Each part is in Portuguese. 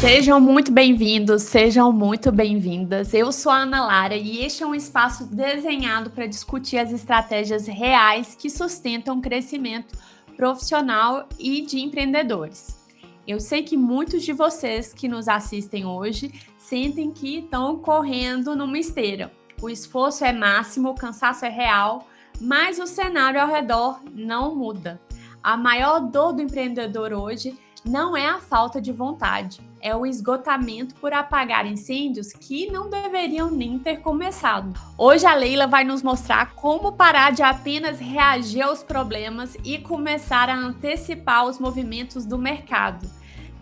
Sejam muito bem-vindos, sejam muito bem-vindas. Eu sou a Ana Lara e este é um espaço desenhado para discutir as estratégias reais que sustentam o crescimento profissional e de empreendedores. Eu sei que muitos de vocês que nos assistem hoje sentem que estão correndo numa esteira. O esforço é máximo, o cansaço é real, mas o cenário ao redor não muda. A maior dor do empreendedor hoje não é a falta de vontade, é o esgotamento por apagar incêndios que não deveriam nem ter começado. Hoje a Leila vai nos mostrar como parar de apenas reagir aos problemas e começar a antecipar os movimentos do mercado,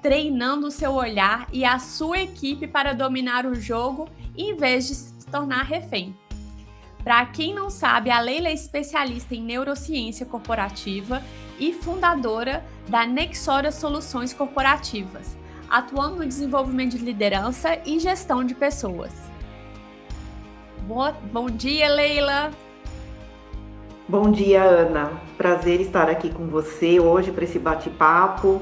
treinando o seu olhar e a sua equipe para dominar o jogo em vez de se tornar refém. Para quem não sabe, a Leila é especialista em neurociência corporativa e fundadora da Nexora Soluções Corporativas, atuando no desenvolvimento de liderança e gestão de pessoas. Bom dia, Leila! Bom dia, Ana. Prazer estar aqui com você hoje para esse bate-papo.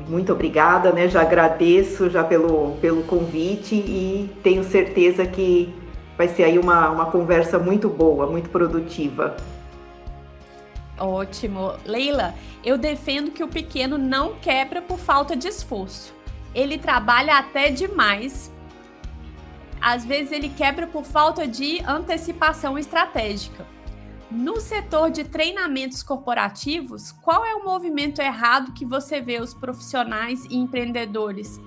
Muito obrigada, né? Já agradeço pelo convite e tenho certeza que vai ser aí uma conversa muito boa, muito produtiva. Ótimo. Leila, eu defendo que o pequeno não quebra por falta de esforço. Ele trabalha até demais. Às vezes ele quebra por falta de antecipação estratégica. No setor de treinamentos corporativos, qual é o movimento errado que você vê os profissionais e empreendedores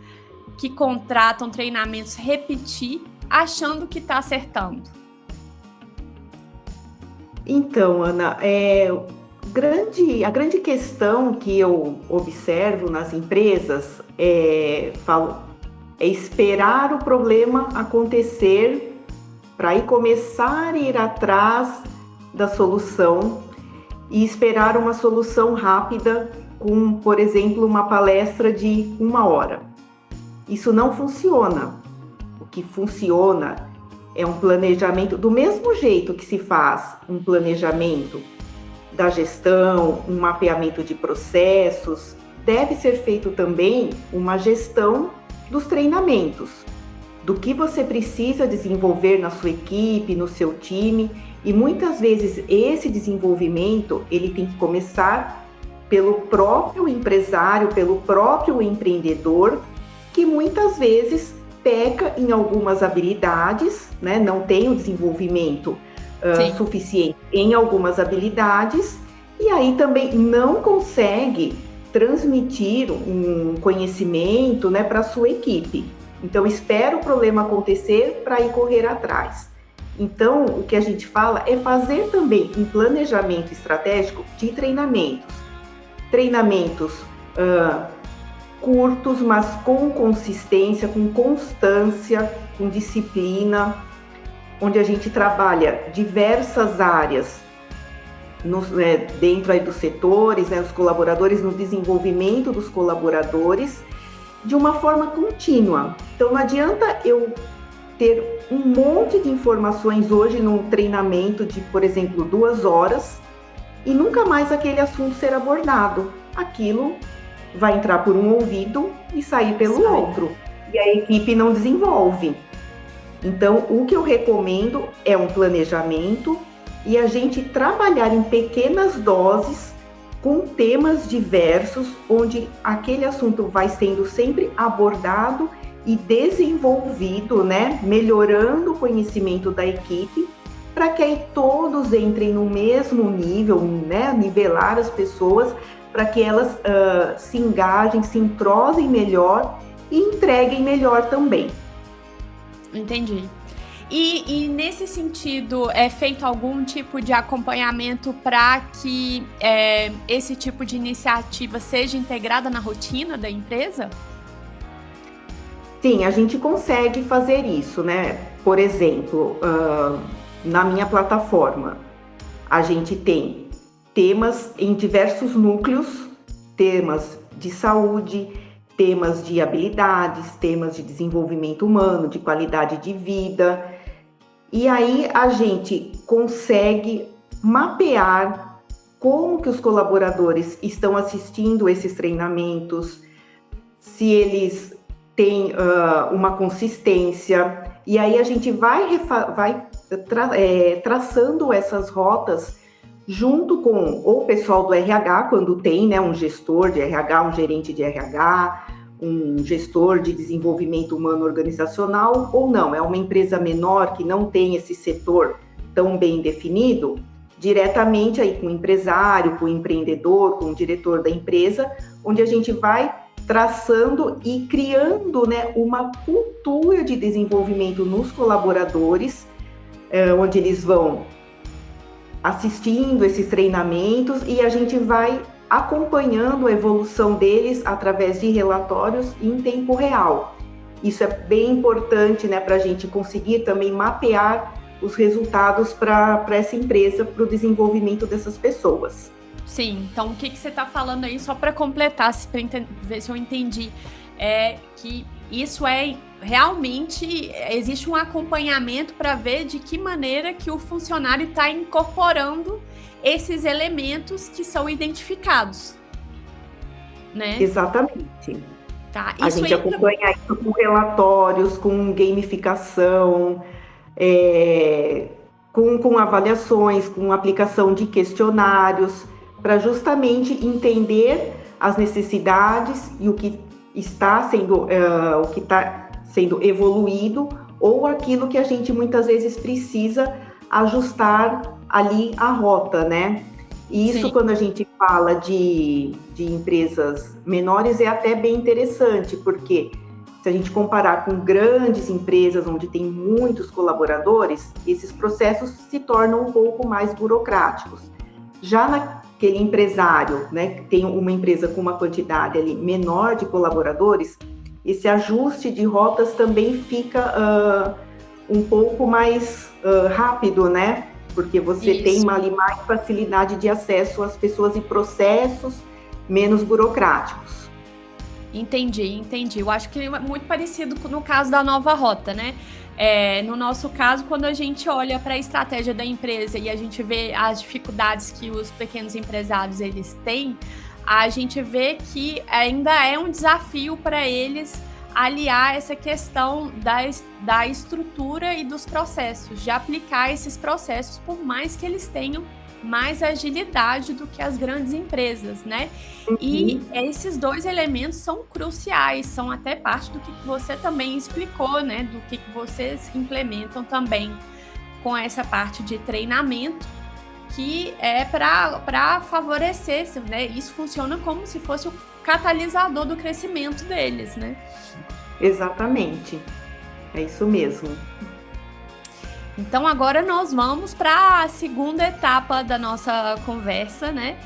que contratam treinamentos repetir, achando que está acertando? Então, Ana, a grande questão que eu observo nas empresas é esperar o problema acontecer para aí começar a ir atrás da solução e esperar uma solução rápida com, por exemplo, uma palestra de 1 hora. Isso não funciona. O que funciona é um planejamento, do mesmo jeito que se faz um planejamento da gestão, um mapeamento de processos, deve ser feito também uma gestão dos treinamentos, do que você precisa desenvolver na sua equipe, no seu time, e muitas vezes esse desenvolvimento ele tem que começar pelo próprio empresário, pelo próprio empreendedor, que muitas vezes peca em algumas habilidades, né? Não tem o desenvolvimento suficiente em algumas habilidades, e aí também não consegue transmitir um conhecimento, né, para a sua equipe. Então, espera o problema acontecer para ir correr atrás. Então, o que a gente fala é fazer também um planejamento estratégico de treinamentos. Treinamentos curtos, mas com consistência, com constância, com disciplina, onde a gente trabalha diversas áreas dentro aí dos setores, os colaboradores, no desenvolvimento dos colaboradores, de uma forma contínua. Então, não adianta eu ter um monte de informações hoje num treinamento de, por exemplo, 2 horas, e nunca mais aquele assunto ser abordado. Aquilo vai entrar por um ouvido e sair pelo outro. E a equipe não desenvolve. Então, o que eu recomendo é um planejamento e a gente trabalhar em pequenas doses com temas diversos, onde aquele assunto vai sendo sempre abordado e desenvolvido, né? Melhorando o conhecimento da equipe, para que aí todos entrem no mesmo nível, né? Nivelar as pessoas, para que elas se engajem, se entrosem melhor e entreguem melhor também. Entendi. E nesse sentido, é feito algum tipo de acompanhamento para que esse tipo de iniciativa seja integrada na rotina da empresa? Sim, a gente consegue fazer isso, né? Por exemplo, na minha plataforma, a gente tem temas em diversos núcleos, temas de saúde, temas de habilidades, temas de desenvolvimento humano, de qualidade de vida. E aí a gente consegue mapear como que os colaboradores estão assistindo esses treinamentos, se eles têm uma consistência, e aí a gente vai traçando essas rotas junto com o pessoal do RH, quando tem, né, um gestor de RH, um gerente de RH, um gestor de desenvolvimento humano organizacional, ou não, é uma empresa menor que não tem esse setor tão bem definido, diretamente aí com o empresário, com o empreendedor, com o diretor da empresa, onde a gente vai traçando e criando, né, uma cultura de desenvolvimento nos colaboradores, onde eles vão assistindo esses treinamentos e a gente vai acompanhando a evolução deles através de relatórios em tempo real. Isso é bem importante, né, para a gente conseguir também mapear os resultados para essa empresa, para o desenvolvimento dessas pessoas. Sim, então o que você está falando aí, só para completar, para ver se eu entendi, é que isso é realmente, existe um acompanhamento para ver de que maneira que o funcionário está incorporando esses elementos que são identificados, né? Exatamente. Tá. A gente acompanha isso com relatórios, com gamificação, com avaliações, com aplicação de questionários, para justamente entender as necessidades e o que está sendo evoluído ou aquilo que a gente muitas vezes precisa ajustar ali a rota, né? E isso, sim, quando a gente fala de empresas menores, é até bem interessante, porque se a gente comparar com grandes empresas onde tem muitos colaboradores, esses processos se tornam um pouco mais burocráticos. Já naquele empresário, né, que tem uma empresa com uma quantidade ali menor de colaboradores, esse ajuste de rotas também fica um pouco mais rápido, né? Porque você tem ali mais facilidade de acesso às pessoas e processos menos burocráticos. Entendi. Eu acho que é muito parecido no caso da nova rota, né? No nosso caso, quando a gente olha para a estratégia da empresa e a gente vê as dificuldades que os pequenos empresários eles têm, a gente vê que ainda é um desafio para eles aliar essa questão da estrutura e dos processos, de aplicar esses processos, por mais que eles tenham mais agilidade do que as grandes empresas, né? Uhum. E esses dois elementos são cruciais, são até parte do que você também explicou, né? Do que vocês implementam também com essa parte de treinamento, que é para favorecer, né? Isso funciona como se fosse o catalisador do crescimento deles, né? Exatamente, é isso mesmo. Então agora nós vamos para a segunda etapa da nossa conversa, né?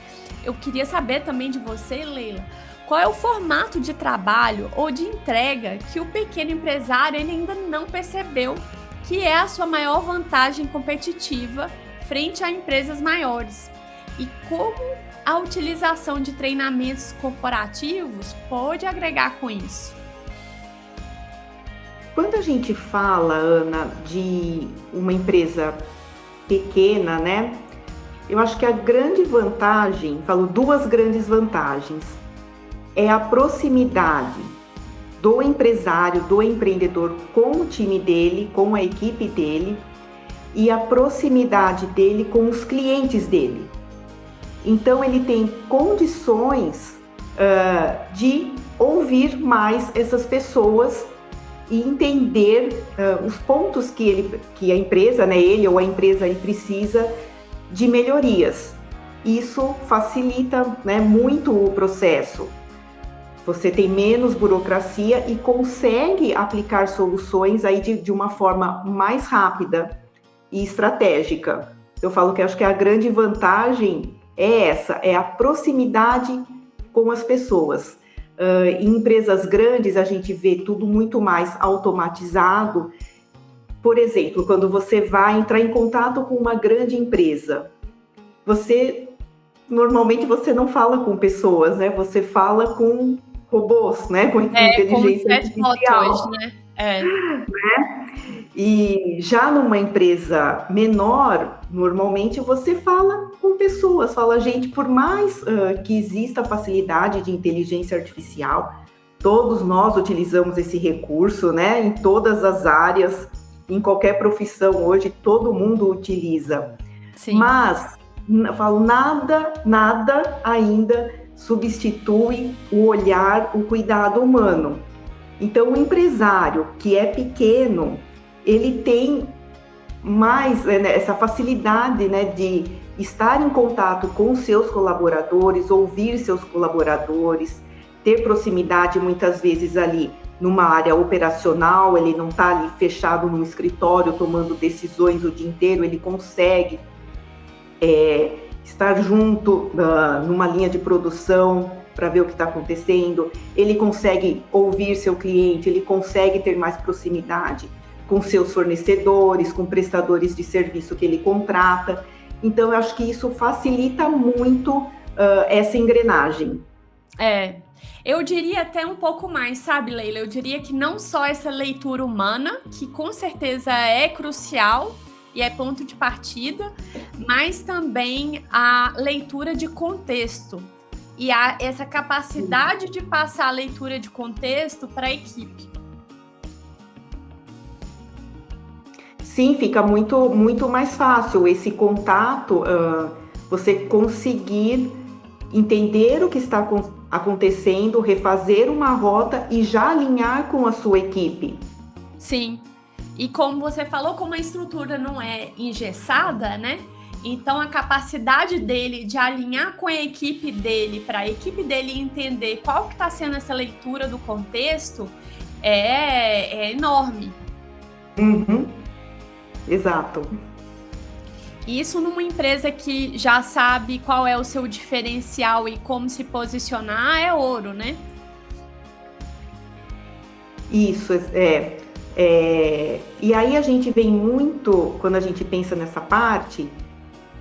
Eu queria saber também de você, Leila, qual é o formato de trabalho ou de entrega que o pequeno empresário ele ainda não percebeu que é a sua maior vantagem competitiva frente a empresas maiores, e como a utilização de treinamentos corporativos pode agregar com isso. Quando a gente fala, Ana, de uma empresa pequena, né? Eu acho que a grande vantagem, falo duas grandes vantagens, é a proximidade do empresário, do empreendedor com o time dele, com a equipe dele, e a proximidade dele com os clientes dele. Então, ele tem condições de ouvir mais essas pessoas e entender os pontos que a empresa, né, ele ou a empresa ele precisa de melhorias. Isso facilita, né, muito o processo. Você tem menos burocracia e consegue aplicar soluções aí de uma forma mais rápida e estratégica. Eu falo que acho que a grande vantagem é essa, é a proximidade com as pessoas. Em empresas grandes, a gente vê tudo muito mais automatizado. Por exemplo, quando você vai entrar em contato com uma grande empresa, normalmente você não fala com pessoas, né? Você fala com robôs, né? Com inteligência artificial. Hoje, né? Né? E já numa empresa menor, normalmente você fala com pessoas, fala gente, por mais que exista facilidade de inteligência artificial, Todos nós utilizamos esse recurso, né? Em todas as áreas, em qualquer profissão hoje, todo mundo utiliza. Sim. Mas, falo, nada ainda substitui o olhar, o cuidado humano. Então, o empresário que é pequeno, ele tem mais essa facilidade, né, de estar em contato com seus colaboradores, ouvir seus colaboradores, ter proximidade muitas vezes ali numa área operacional, ele não está ali fechado num escritório tomando decisões o dia inteiro, ele consegue estar junto numa linha de produção para ver o que está acontecendo, ele consegue ouvir seu cliente, ele consegue ter mais proximidade com seus fornecedores, com prestadores de serviço que ele contrata. Então, eu acho que isso facilita muito essa engrenagem. Eu diria até um pouco mais, sabe, Leila? Eu diria que não só essa leitura humana, que com certeza é crucial e é ponto de partida, mas também a leitura de contexto e essa capacidade de passar a leitura de contexto para a equipe. Sim, fica muito mais fácil esse contato, você conseguir entender o que está acontecendo, refazer uma rota e já alinhar com a sua equipe. Sim, e como você falou, como a estrutura não é engessada, né? Então a capacidade dele de alinhar com a equipe dele, para a equipe dele entender qual que está sendo essa leitura do contexto, é enorme. Uhum. Exato. Isso numa empresa que já sabe qual é o seu diferencial e como se posicionar é ouro, né? Isso, e aí a gente vem muito, quando a gente pensa nessa parte,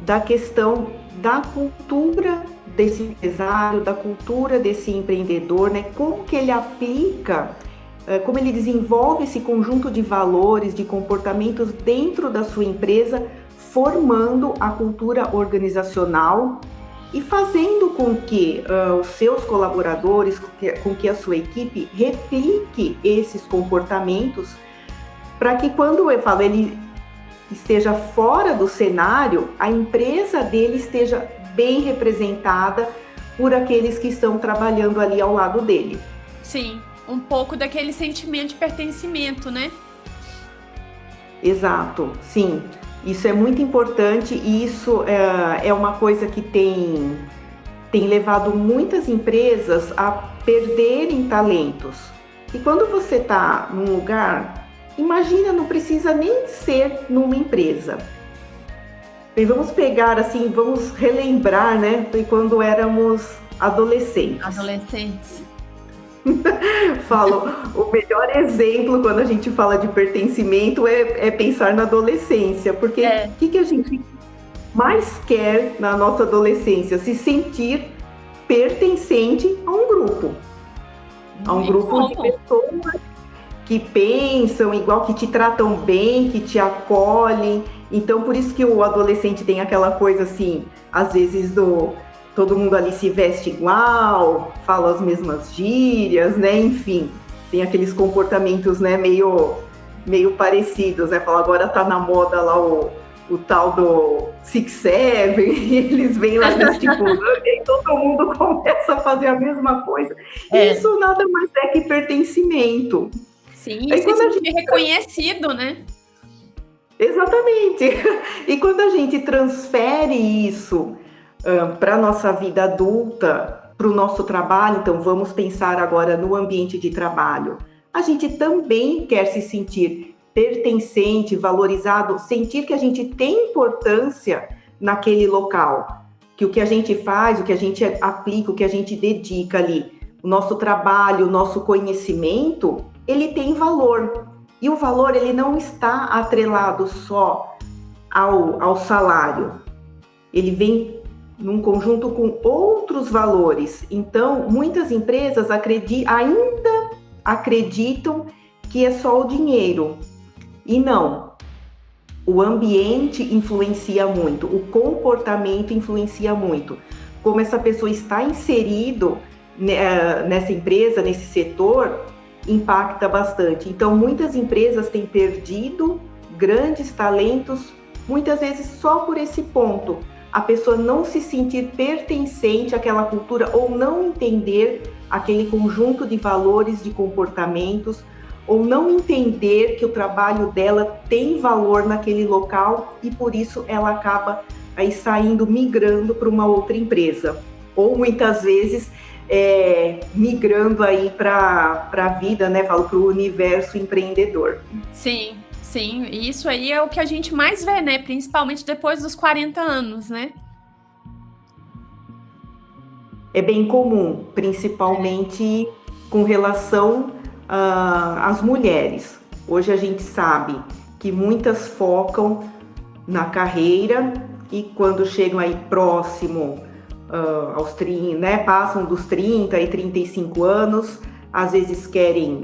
da questão da cultura desse empresário, da cultura desse empreendedor, né? Como que ele aplica, como ele desenvolve esse conjunto de valores, de comportamentos dentro da sua empresa, formando a cultura organizacional e fazendo com que os seus colaboradores, com que a sua equipe replique esses comportamentos, para que quando eu falo ele esteja fora do cenário, a empresa dele esteja bem representada por aqueles que estão trabalhando ali ao lado dele. Sim, um pouco daquele sentimento de pertencimento, né? Exato, sim. Isso é muito importante e isso é uma coisa que tem levado muitas empresas a perderem talentos. E quando você está num lugar, imagina, não precisa nem ser numa empresa. E vamos pegar assim, vamos relembrar, né, de quando éramos adolescentes. Falo, o melhor exemplo quando a gente fala de pertencimento é pensar na adolescência, porque o que a gente mais quer na nossa adolescência? Se sentir pertencente a um grupo. A um grupo de pessoas que pensam igual, que te tratam bem, que te acolhem. Então, por isso que o adolescente tem aquela coisa assim, às vezes todo mundo ali se veste igual, fala as mesmas gírias, né? Enfim, tem aqueles comportamentos, né, meio parecidos, né? Fala, agora tá na moda lá o tal do 6'7", e eles vêm lá gesticulando, e aí todo mundo começa a fazer a mesma coisa. Isso nada mais é que pertencimento. Sim, e se sentir reconhecido, né? Exatamente. E quando a gente transfere isso para a nossa vida adulta, para o nosso trabalho, então vamos pensar agora no ambiente de trabalho. A gente também quer se sentir pertencente, valorizado, sentir que a gente tem importância naquele local, que o que a gente faz, o que a gente aplica, o que a gente dedica ali, o nosso trabalho, o nosso conhecimento, ele tem valor. E o valor, ele não está atrelado só ao salário. Ele vem num conjunto com outros valores. Então, muitas empresas ainda acreditam que é só o dinheiro. E não. O ambiente influencia muito, o comportamento influencia muito. Como essa pessoa está inserido nessa empresa, nesse setor, impacta bastante. Então, muitas empresas têm perdido grandes talentos, muitas vezes só por esse ponto. A pessoa não se sentir pertencente àquela cultura ou não entender aquele conjunto de valores, de comportamentos, ou não entender que o trabalho dela tem valor naquele local e por isso ela acaba aí saindo, migrando para uma outra empresa. Ou muitas vezes migrando aí para a vida, né? Falo para o universo empreendedor. Sim, sim. E isso aí é o que a gente mais vê, né? Principalmente depois dos 40 anos, né? É bem comum, principalmente com relação às mulheres. Hoje a gente sabe que muitas focam na carreira e quando chegam aí próximo aos 30, né, passam dos 30 e 35 anos, às vezes querem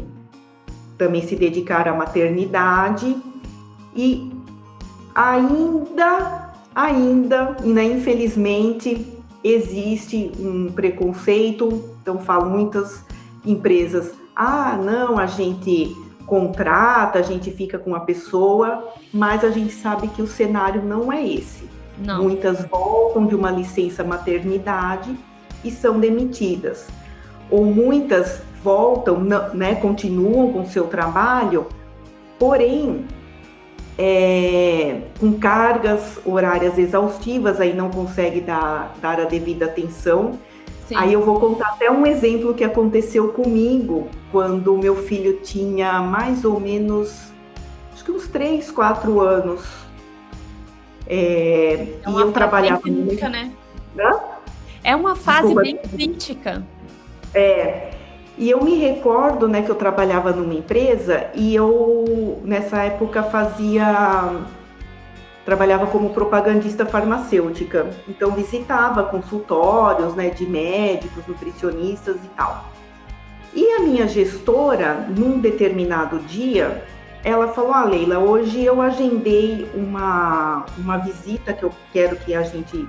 também se dedicar à maternidade e ainda, né, infelizmente, existe um preconceito. Então, falo muitas empresas, não, a gente contrata, a gente fica com a pessoa, mas a gente sabe que o cenário não é esse. Não. Muitas voltam de uma licença maternidade e são demitidas. Ou muitas voltam, né, continuam com o seu trabalho, porém, com cargas horárias exaustivas, aí não consegue dar a devida atenção. Sim. Aí eu vou contar até um exemplo que aconteceu comigo, quando o meu filho tinha mais ou menos, acho que uns 3, 4 anos. E eu trabalhava bem crítica, né? É uma fase bem crítica. E eu me recordo, né, que eu trabalhava numa empresa e eu, nessa época, trabalhava como propagandista farmacêutica. Então, visitava consultórios, né, de médicos, nutricionistas e tal. E a minha gestora, num determinado dia, ela falou, Leila, hoje eu agendei uma visita que eu quero que a gente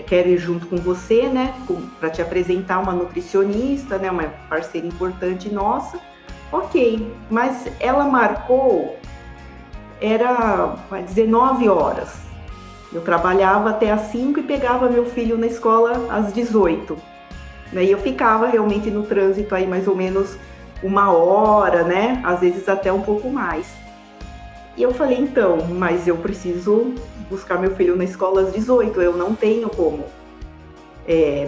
quero ir junto com você, né, para te apresentar uma nutricionista, né, uma parceira importante nossa. Ok, mas ela marcou, era 19 horas. Eu trabalhava até às 5 e pegava meu filho na escola às 18. E eu ficava realmente no trânsito aí mais ou menos 1 hora, né, às vezes até um pouco mais. E eu falei, então, mas eu preciso buscar meu filho na escola às 18, eu não tenho como,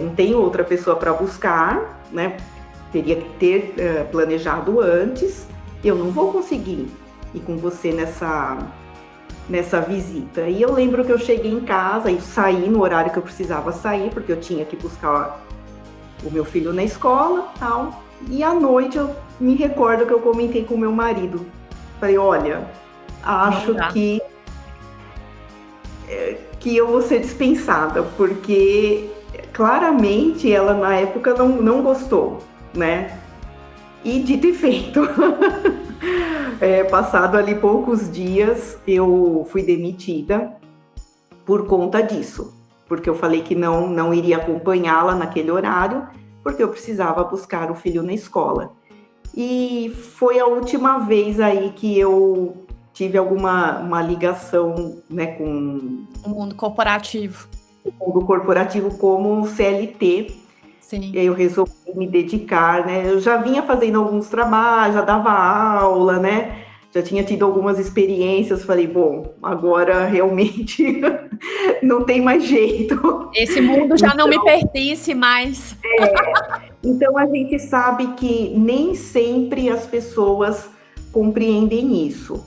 não tenho outra pessoa para buscar, né? Teria que ter planejado antes, eu não vou conseguir ir com você nessa visita. E eu lembro que eu cheguei em casa e saí no horário que eu precisava sair, porque eu tinha que buscar o meu filho na escola, tal. E à noite eu me recordo que eu comentei com o meu marido, falei, olha, acho que eu vou ser dispensada, porque claramente ela na época não gostou, né? E dito e feito, passado ali poucos dias, eu fui demitida por conta disso, porque eu falei que não iria acompanhá-la naquele horário, porque eu precisava buscar o filho na escola. E foi a última vez aí que eu tive uma ligação, né, com o mundo corporativo. O mundo corporativo como CLT. Sim. E aí eu resolvi me dedicar, né? Eu já vinha fazendo alguns trabalhos, já dava aula, né? Já tinha tido algumas experiências. Falei, bom, agora realmente não tem mais jeito. Esse mundo já não me pertence mais. Então a gente sabe que nem sempre as pessoas compreendem isso.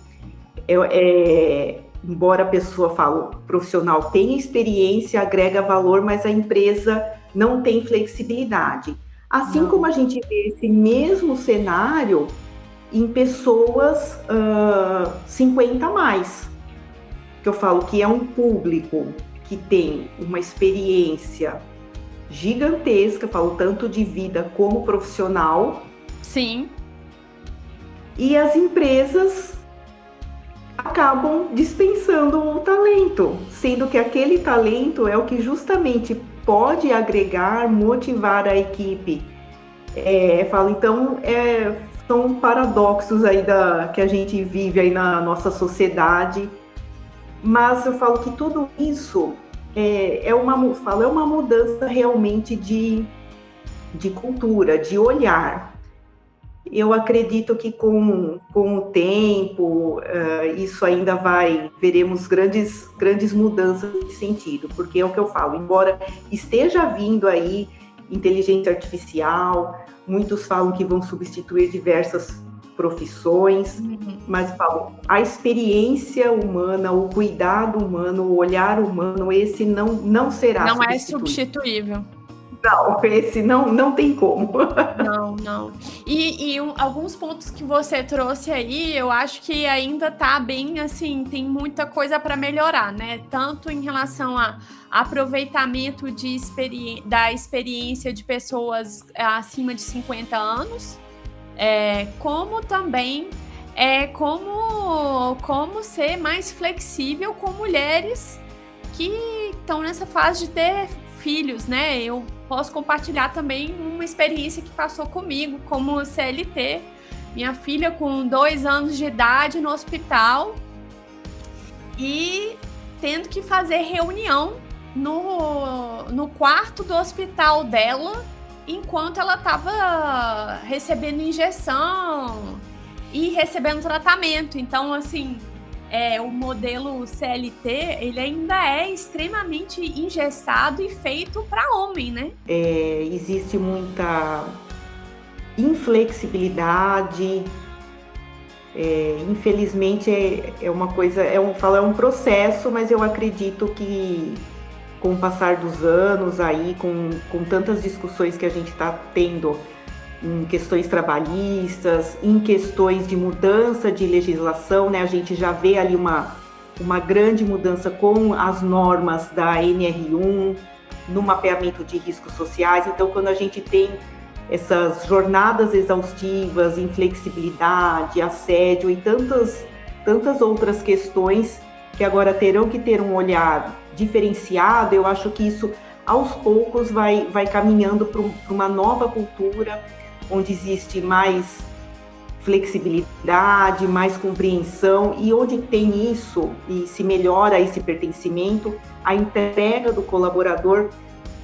Embora a pessoa fale, profissional tenha experiência, agrega valor, mas a empresa não tem flexibilidade. Assim como a gente vê esse mesmo cenário em pessoas 50 a mais, que eu falo que é um público que tem uma experiência gigantesca, falo tanto de vida como profissional. Sim. E as empresas acabam dispensando o talento, sendo que aquele talento é o que justamente pode agregar, motivar a equipe. Então, são paradoxos aí que a gente vive aí na nossa sociedade, mas eu falo que tudo isso é uma mudança realmente de cultura, de olhar. Eu acredito que com o tempo, isso ainda veremos grandes mudanças nesse sentido, porque é o que eu falo, embora esteja vindo aí inteligência artificial, muitos falam que vão substituir diversas profissões, mas falo, a experiência humana, o cuidado humano, o olhar humano, esse não será substituível. Não é substituível. Não, esse não tem como. Não. E alguns pontos que você trouxe aí, eu acho que ainda tá bem, assim, tem muita coisa para melhorar, né? Tanto em relação a aproveitamento da experiência de pessoas acima de 50 anos, como também como ser mais flexível com mulheres que estão nessa fase de ter filhos, né? Eu posso compartilhar também uma experiência que passou comigo como CLT. Minha filha com 2 anos de idade no hospital e tendo que fazer reunião no quarto do hospital dela enquanto ela estava recebendo injeção e recebendo tratamento. Então, assim, o modelo CLT, ele ainda é extremamente engessado e feito para homem, né? Existe muita inflexibilidade. Infelizmente, é uma coisa, é um processo, mas eu acredito que com o passar dos anos aí, com tantas discussões que a gente está tendo em questões trabalhistas, em questões de mudança de legislação, né? A gente já vê ali uma grande mudança com as normas da NR1, no mapeamento de riscos sociais. Então, quando a gente tem essas jornadas exaustivas, inflexibilidade, assédio e tantas outras questões que agora terão que ter um olhar diferenciado, eu acho que isso, aos poucos, vai caminhando para uma nova cultura, onde existe mais flexibilidade, mais compreensão, e onde tem isso e se melhora esse pertencimento, a entrega do colaborador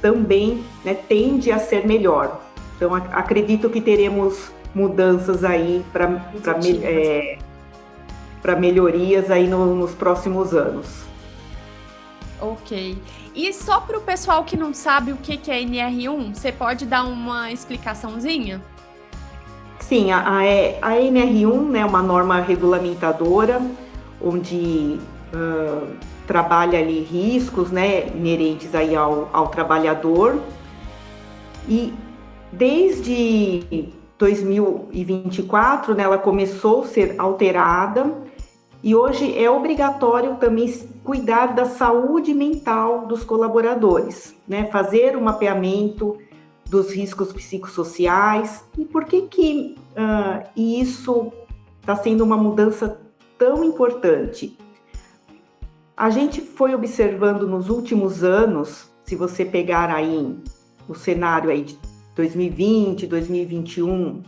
também, né, tende a ser melhor. Então, acredito que teremos mudanças aí para melhorias aí nos próximos anos. Ok. E só para o pessoal que não sabe o que é NR1, você pode dar uma explicaçãozinha? Sim, a NR1, né, é uma norma regulamentadora, onde trabalha ali riscos, né, inerentes aí ao trabalhador. E desde 2024, né, ela começou a ser alterada e hoje é obrigatório também cuidar da saúde mental dos colaboradores, né, fazer o mapeamento dos riscos psicossociais. E por que isso está sendo uma mudança tão importante? A gente foi observando nos últimos anos, se você pegar aí o cenário aí de 2020, 2021,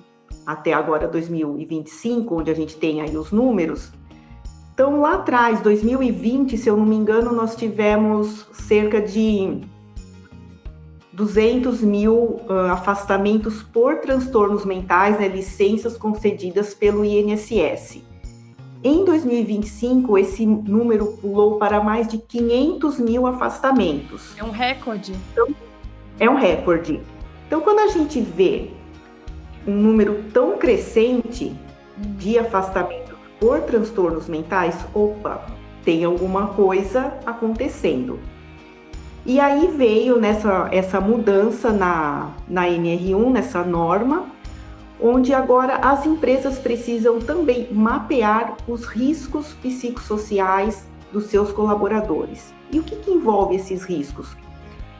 até agora 2025, onde a gente tem aí os números. Então, lá atrás, 2020, se eu não me engano, nós tivemos cerca de 200 mil afastamentos por transtornos mentais, né, licenças concedidas pelo INSS. Em 2025, esse número pulou para mais de 500 mil afastamentos. É um recorde. Então, é um recorde. Então, quando a gente vê um número tão crescente de afastamento por transtornos mentais, opa, tem alguma coisa acontecendo. E aí veio essa mudança na NR1, nessa norma, onde agora as empresas precisam também mapear os riscos psicossociais dos seus colaboradores. E o que envolve esses riscos?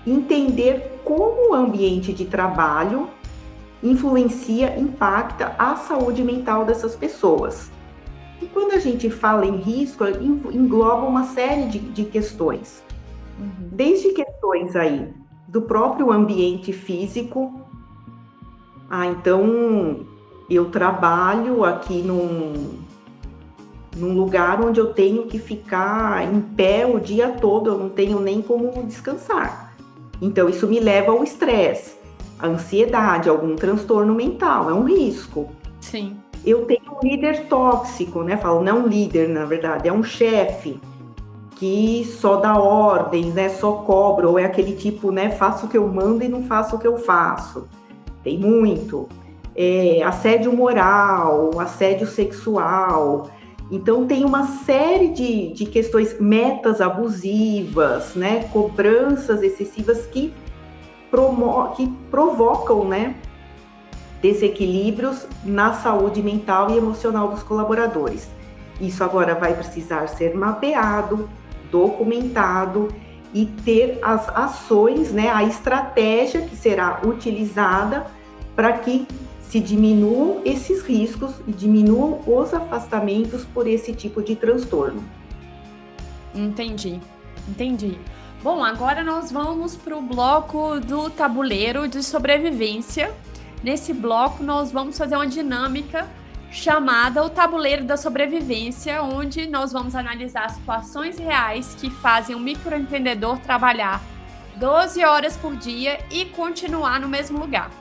Entender como o ambiente de trabalho influencia, impacta a saúde mental dessas pessoas. E quando a gente fala em risco, engloba uma série de questões. Desde questões aí do próprio ambiente físico. Então eu trabalho aqui num lugar onde eu tenho que ficar em pé o dia todo, eu não tenho nem como descansar. Então isso me leva ao estresse, à ansiedade, algum transtorno mental, é um risco. Sim. Eu tenho um líder tóxico, né? Falo, não um líder, na verdade, é um chefe que só dá ordens, né? Só cobra, ou é aquele tipo, né? Faço o que eu mando e não faço o que eu faço. Tem muito. Assédio moral, assédio sexual. Então, tem uma série de questões, metas abusivas, né? Cobranças excessivas que provocam, né? Desequilíbrios na saúde mental e emocional dos colaboradores. Isso agora vai precisar ser mapeado, documentado e ter as ações, né, a estratégia que será utilizada para que se diminuam esses riscos e diminuam os afastamentos por esse tipo de transtorno. Entendi. Bom, agora nós vamos para o bloco do tabuleiro de sobrevivência. Nesse bloco, nós vamos fazer uma dinâmica chamada o tabuleiro da sobrevivência, onde nós vamos analisar situações reais que fazem o microempreendedor trabalhar 12 horas por dia e continuar no mesmo lugar.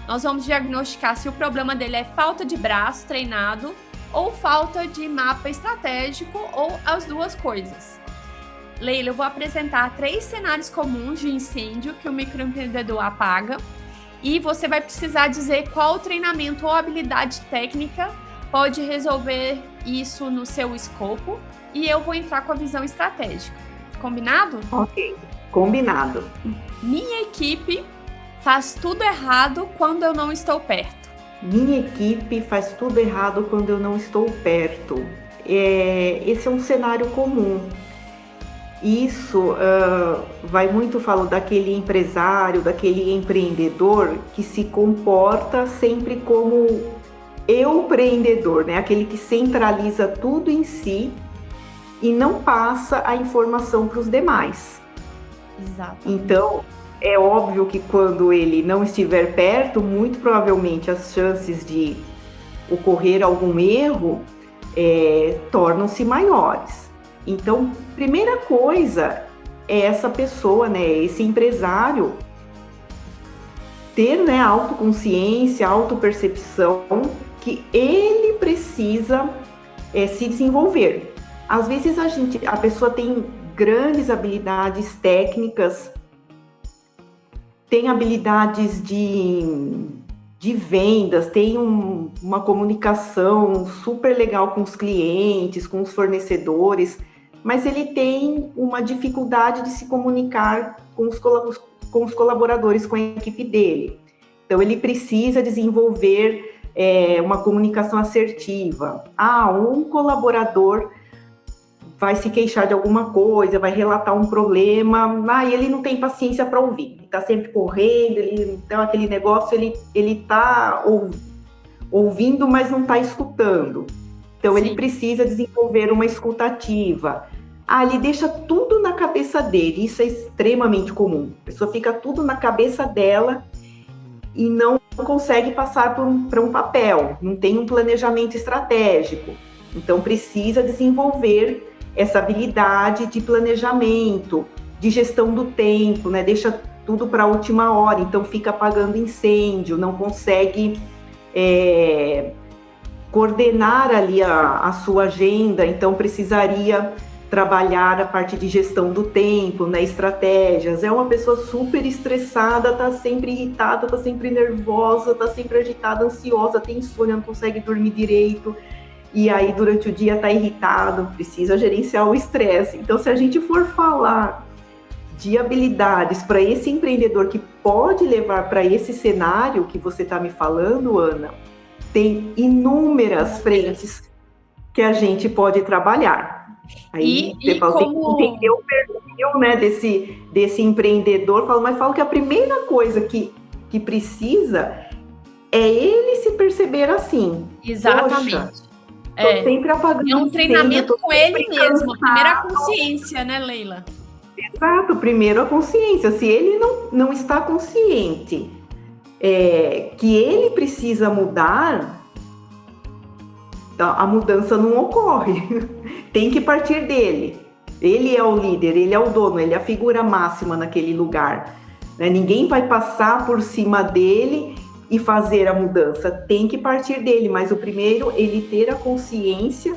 Nós vamos diagnosticar se o problema dele é falta de braço treinado ou falta de mapa estratégico ou as duas coisas. Leila, eu vou apresentar 3 cenários comuns de incêndio que o microempreendedor apaga. E você vai precisar dizer qual treinamento ou habilidade técnica pode resolver isso no seu escopo. E eu vou entrar com a visão estratégica. Combinado? Ok, combinado. Minha equipe faz tudo errado quando eu não estou perto. Minha equipe faz tudo errado quando eu não estou perto. Esse é um cenário comum. Isso vai muito, falo, daquele empresário, daquele empreendedor que se comporta sempre como empreendedor, né? Aquele que centraliza tudo em si e não passa a informação para os demais. Exato. Então, é óbvio que quando ele não estiver perto, muito provavelmente as chances de ocorrer algum erro tornam-se maiores. Então, primeira coisa é essa pessoa, né, esse empresário, ter, né, autoconsciência, autopercepção, que ele precisa se desenvolver. Às vezes a pessoa tem grandes habilidades técnicas, tem habilidades de vendas, tem uma comunicação super legal com os clientes, com os fornecedores, mas ele tem uma dificuldade de se comunicar com os colaboradores, com a equipe dele. Então, ele precisa desenvolver uma comunicação assertiva. Um colaborador vai se queixar de alguma coisa, vai relatar um problema, e ele não tem paciência para ouvir. Ele está sempre correndo, então aquele negócio, ele está ouvindo, mas não está escutando. Então, Sim. Ele precisa desenvolver uma escutativa. Ele deixa tudo na cabeça dele, isso é extremamente comum. A pessoa fica tudo na cabeça dela e não consegue passar para um papel, não tem um planejamento estratégico. Então, precisa desenvolver essa habilidade de planejamento, de gestão do tempo, né? Deixa tudo para a última hora, então fica apagando incêndio, não consegue coordenar ali a sua agenda, então precisaria trabalhar a parte de gestão do tempo, né, estratégias. É uma pessoa super estressada, tá sempre irritada, tá sempre nervosa, tá sempre agitada, ansiosa, tem insônia, não consegue dormir direito, e aí durante o dia tá irritado, precisa gerenciar o estresse. Então, se a gente for falar de habilidades para esse empreendedor que pode levar para esse cenário que você está me falando, Ana, tem inúmeras frentes que a gente pode trabalhar. Aí você fala, tem que entender o perfil, né, desse empreendedor, mas falo que a primeira coisa que precisa é ele se perceber assim. Exatamente. Tô sempre apagando é um treinamento com ele mesmo, a primeira consciência, né, Leila? Exato, primeiro a consciência. Se ele não está consciente que ele precisa mudar, a mudança não ocorre. Tem que partir dele. Ele é o líder, ele é o dono, ele é a figura máxima naquele lugar. Né? Ninguém vai passar por cima dele e fazer a mudança. Tem que partir dele, mas o primeiro, ele ter a consciência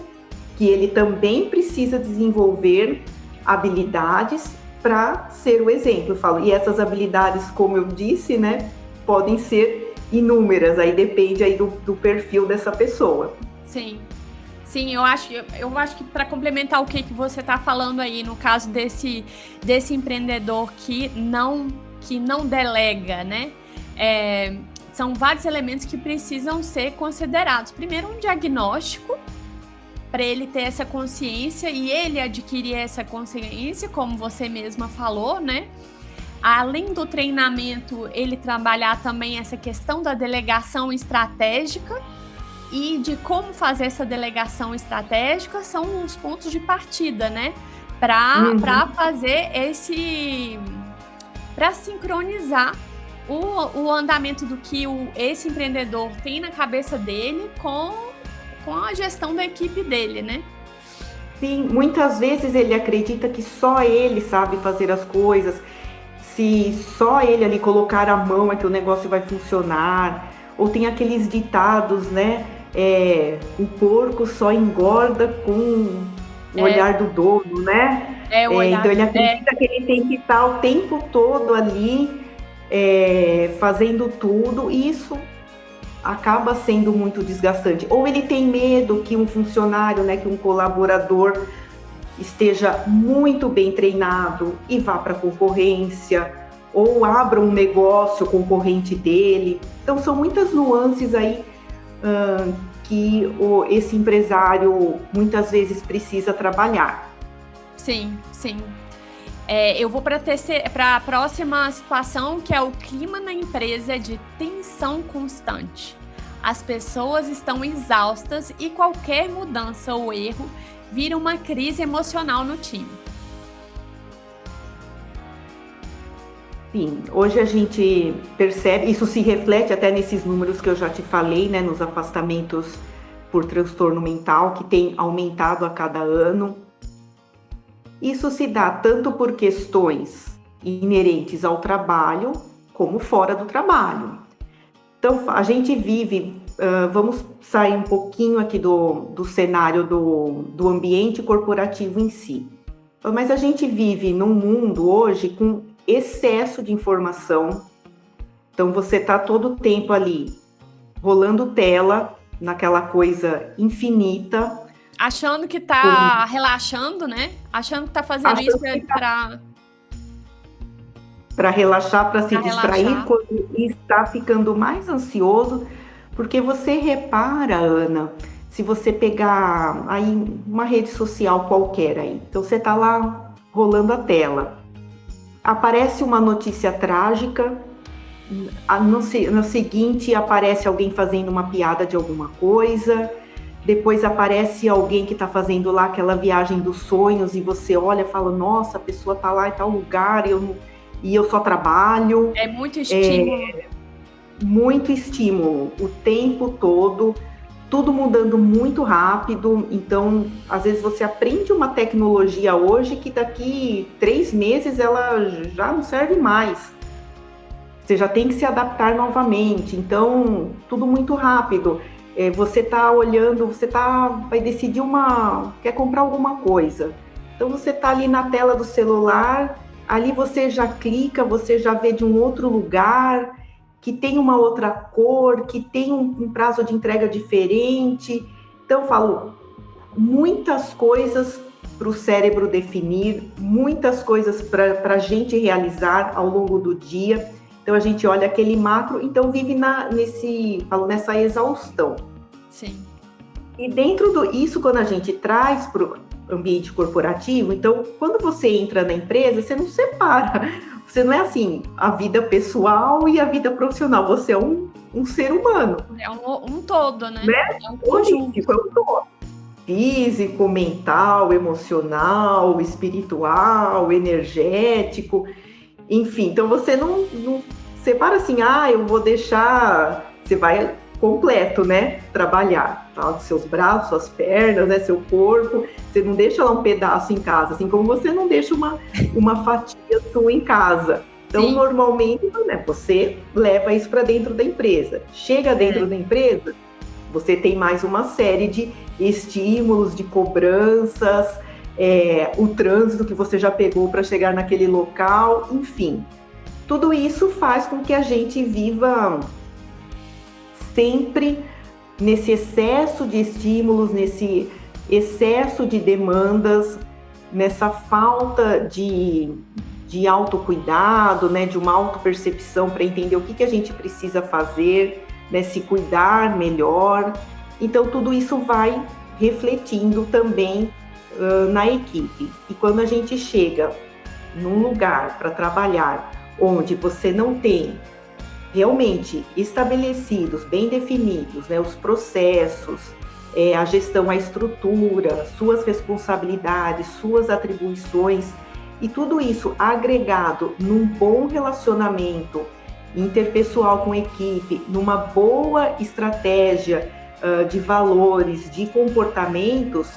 que ele também precisa desenvolver habilidades para ser o exemplo. Eu falo, e essas habilidades, como eu disse, né, podem ser inúmeras, aí depende aí do perfil dessa pessoa. Sim. Sim, eu acho que para complementar o que você está falando aí, no caso desse empreendedor que não delega, né? São vários elementos que precisam ser considerados. Primeiro, um diagnóstico, para ele ter essa consciência e ele adquirir essa consciência, como você mesma falou, né? Além do treinamento, ele trabalhar também essa questão da delegação estratégica e de como fazer essa delegação estratégica são os pontos de partida, né? Para fazer para sincronizar o andamento do que esse empreendedor tem na cabeça dele com a gestão da equipe dele, né? Sim, muitas vezes ele acredita que só ele sabe fazer as coisas, se só ele ali colocar a mão é que o negócio vai funcionar, ou tem aqueles ditados, né? O porco só engorda com o olhar do dono, né? Então ele acredita que ele tem que estar o tempo todo ali fazendo tudo, e isso acaba sendo muito desgastante. Ou ele tem medo que um funcionário, né, que um colaborador esteja muito bem treinado e vá para a concorrência, ou abra um negócio concorrente dele. Então são muitas nuances aí que esse empresário muitas vezes precisa trabalhar. Sim, sim. Eu vou para a próxima situação, que é o clima na empresa de tensão constante. As pessoas estão exaustas e qualquer mudança ou erro vira uma crise emocional no time. Sim, hoje a gente percebe, isso se reflete até nesses números que eu já te falei, né, nos afastamentos por transtorno mental, que tem aumentado a cada ano. Isso se dá tanto por questões inerentes ao trabalho, como fora do trabalho. Então, a gente vive, vamos sair um pouquinho aqui do cenário do ambiente corporativo em si. Mas a gente vive num mundo hoje com excesso de informação. Então, você está todo o tempo ali, rolando tela, naquela coisa infinita, achando que tá relaxando, né? Achando que tá fazendo isso para relaxar, para se distrair, quando está ficando mais ansioso, porque você repara, Ana, se você pegar aí uma rede social qualquer aí, então você tá lá rolando a tela, aparece uma notícia trágica, no seguinte aparece alguém fazendo uma piada de alguma coisa, depois aparece alguém que está fazendo lá aquela viagem dos sonhos e você olha e fala, nossa, a pessoa está lá em tal lugar e eu só trabalho. É muito estímulo. Muito estímulo, o tempo todo, tudo mudando muito rápido. Então, às vezes você aprende uma tecnologia hoje que daqui 3 meses ela já não serve mais. Você já tem que se adaptar novamente. Então, tudo muito rápido. Você está olhando, vai decidir quer comprar alguma coisa. Então você está ali na tela do celular, ali você já clica, você já vê de um outro lugar, que tem uma outra cor, que tem um prazo de entrega diferente. Então eu falo, muitas coisas para o cérebro definir, muitas coisas para a gente realizar ao longo do dia. Então a gente olha aquele macro, então vive nessa exaustão. Sim. E dentro disso, quando a gente traz para o ambiente corporativo, então quando você entra na empresa, você não separa. Você não é assim, a vida pessoal e a vida profissional. Você é um ser humano. É um todo, né? É um conjunto. É um todo. físico, mental, emocional, espiritual, energético, enfim. Então você não separa assim, eu vou deixar, você vai completo, né, trabalhar, tá? Seus braços, suas pernas, né, seu corpo, você não deixa lá um pedaço em casa, assim como você não deixa uma fatia sua em casa. Então, Sim. Normalmente, né, você leva isso para dentro da empresa. Chega dentro da empresa, você tem mais uma série de estímulos, de cobranças, o trânsito que você já pegou para chegar naquele local, enfim. Tudo isso faz com que a gente viva sempre nesse excesso de estímulos, nesse excesso de demandas, nessa falta de autocuidado, né, de uma autopercepção para entender o que a gente precisa fazer, né, se cuidar melhor. Então, tudo isso vai refletindo também na equipe. E quando a gente chega num lugar para trabalhar onde você não tem realmente estabelecidos, bem definidos, né, os processos, a gestão, a estrutura, suas responsabilidades, suas atribuições, e tudo isso agregado num bom relacionamento interpessoal com a equipe, numa boa estratégia de valores, de comportamentos,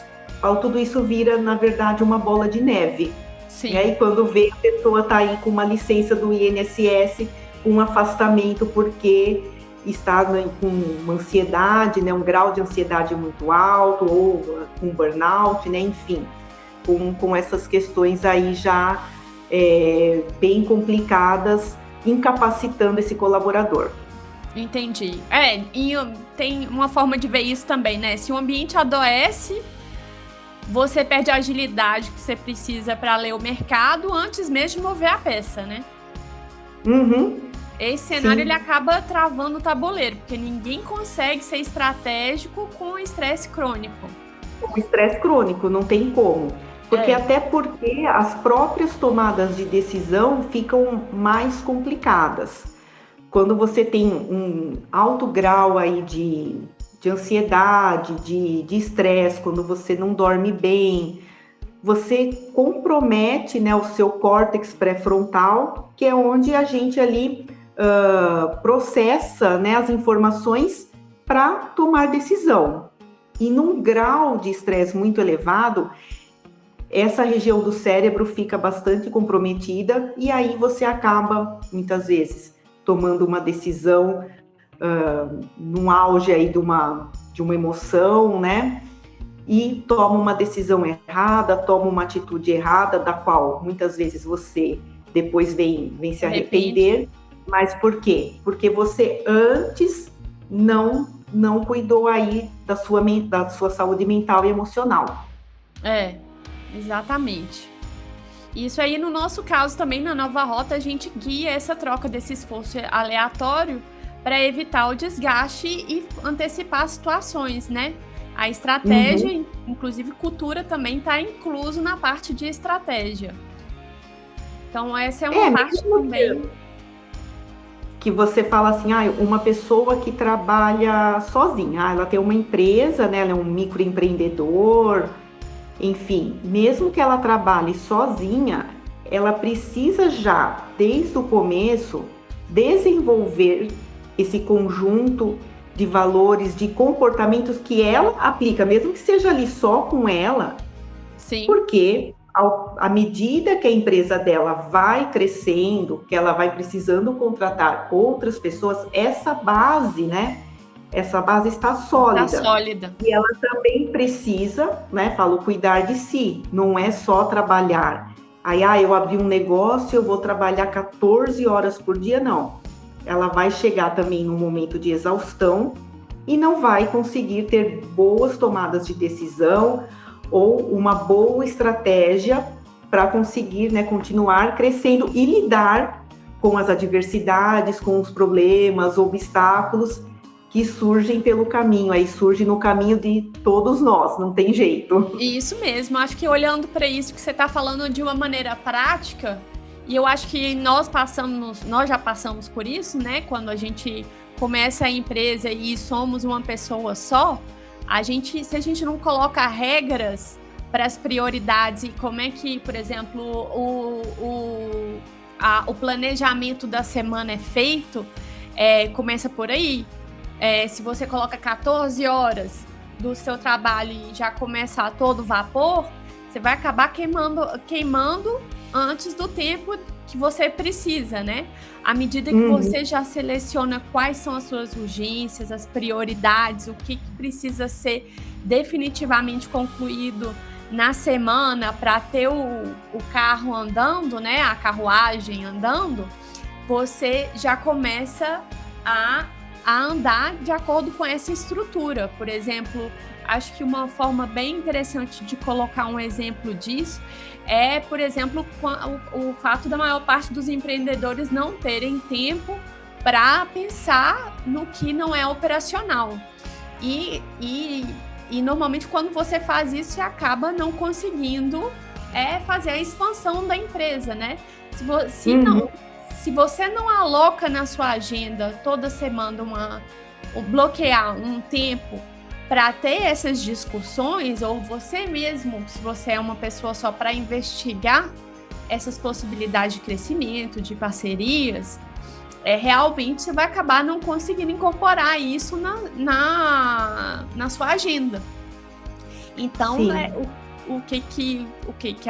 tudo isso vira, na verdade, uma bola de neve. Sim. E quando vê a pessoa está aí com uma licença do INSS, um afastamento porque está com uma ansiedade, né, um grau de ansiedade muito alto, ou com burnout, né, enfim, com essas questões aí já bem complicadas, incapacitando esse colaborador. Entendi. E tem uma forma de ver isso também, né? Se o ambiente adoece, você perde a agilidade que você precisa para ler o mercado antes mesmo de mover a peça, né? Uhum. Esse cenário, ele acaba travando o tabuleiro, porque ninguém consegue ser estratégico com estresse crônico. Com estresse crônico, não tem como. Até porque as próprias tomadas de decisão ficam mais complicadas. Quando você tem um alto grau aí de ansiedade, de estresse, quando você não dorme bem, você compromete, né, o seu córtex pré-frontal, que é onde a gente ali processa, né, as informações para tomar decisão. E num grau de estresse muito elevado, essa região do cérebro fica bastante comprometida e aí você acaba, muitas vezes, tomando uma decisão num auge aí de uma emoção, né? E toma uma decisão errada, toma uma atitude errada, da qual muitas vezes você depois vem se arrepender. Mas por quê? Porque você antes não cuidou aí da sua saúde mental e emocional. Exatamente. Isso aí, no nosso caso também, na Nova Rota, a gente guia essa troca desse esforço aleatório para evitar o desgaste e antecipar situações, né? A estratégia, inclusive cultura, também está incluso na parte de estratégia. Então, essa é uma parte também. Que você fala assim, uma pessoa que trabalha sozinha, ela tem uma empresa, né? Ela é um microempreendedor, enfim, mesmo que ela trabalhe sozinha, ela precisa já, desde o começo, desenvolver esse conjunto de valores, de comportamentos que ela aplica, mesmo que seja ali só com ela. Sim. Porque à medida que a empresa dela vai crescendo, que ela vai precisando contratar outras pessoas, essa base, né? Essa base está sólida. Está sólida. E ela também precisa, né? Cuidar de si. Não é só trabalhar. Aí, eu abri um negócio, eu vou trabalhar 14 horas por dia, não. Ela vai chegar também num momento de exaustão e não vai conseguir ter boas tomadas de decisão ou uma boa estratégia para conseguir, né, continuar crescendo e lidar com as adversidades, com os problemas, obstáculos que surgem pelo caminho, aí surge no caminho de todos nós, não tem jeito. Isso mesmo, acho que olhando para isso que você está falando de uma maneira prática, e eu acho que nós já passamos por isso, né? Quando a gente começa a empresa e somos uma pessoa só, Se a gente não coloca regras para as prioridades e como é que, por exemplo, o planejamento da semana é feito, começa por aí. Se você coloca 14 horas do seu trabalho e já começa a todo vapor, você vai acabar queimando antes do tempo que você precisa, né? À medida que você já seleciona quais são as suas urgências, as prioridades, o que precisa ser definitivamente concluído na semana para ter o carro andando, né? A carruagem andando, você já começa a andar de acordo com essa estrutura. Por exemplo, acho que uma forma bem interessante de colocar um exemplo disso é, por exemplo, o fato da maior parte dos empreendedores não terem tempo para pensar no que não é operacional. E normalmente quando você faz isso, você acaba não conseguindo fazer a expansão da empresa, né? Se você não aloca na sua agenda toda semana bloquear um tempo para ter essas discussões, ou você mesmo, se você é uma pessoa só para investigar essas possibilidades de crescimento, de parcerias, realmente você vai acabar não conseguindo incorporar isso na sua agenda. Então, o que